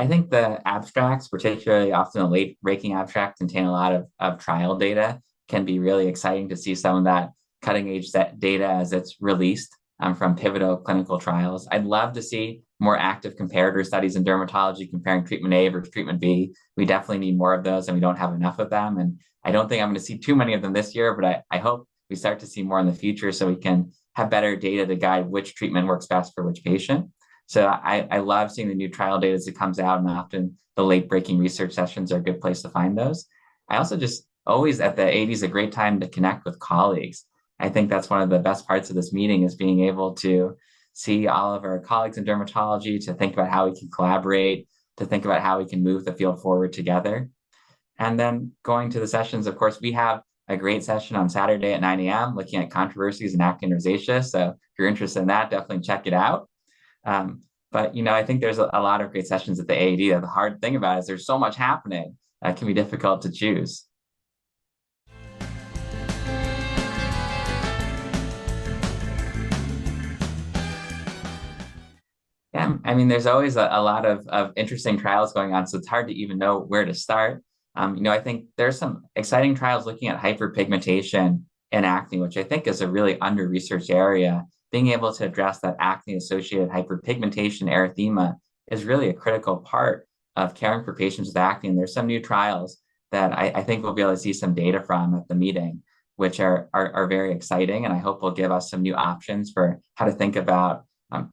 think the abstracts, particularly often the late breaking abstracts, contain a lot of trial data. Can be really exciting to see some of that cutting edge data as it's released from pivotal clinical trials. I'd love to see more active comparator studies in dermatology comparing treatment A versus treatment B. We definitely need more of those, and we don't have enough of them. And I don't think I'm going to see too many of them this year, but I hope we start to see more in the future so we can have better data to guide which treatment works best for which patient. So I love seeing the new trial data as it comes out, and often the late breaking research sessions are a good place to find those. I also just always at the AAD is a great time to connect with colleagues. I think that's one of the best parts of this meeting is being able to see all of our colleagues in dermatology, to think about how we can collaborate, to think about how we can move the field forward together. And then going to the sessions, of course, we have a great session on Saturday at 9 a.m. looking at controversies in acne and rosacea. So if you're interested in that, definitely check it out. But, I think there's a lot of great sessions at the AAD. The hard thing about it is there's so much happening that can be difficult to choose. Yeah, I mean, there's always a lot of interesting trials going on, so it's hard to even know where to start. I think there's some exciting trials looking at hyperpigmentation in acne, which I think is a really under-researched area. Being able to address that acne-associated hyperpigmentation erythema is really a critical part of caring for patients with acne. And there's some new trials that I think we'll be able to see some data from at the meeting, which are very exciting. And I hope will give us some new options for how to think about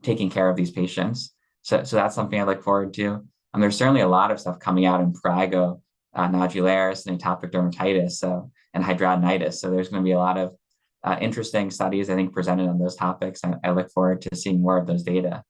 taking care of these patients. So that's something I look forward to. There's certainly a lot of stuff coming out in prurigo nodularis and atopic dermatitis, and hidradenitis. So there's going to be a lot of interesting studies, I think, presented on those topics. I look forward to seeing more of those data.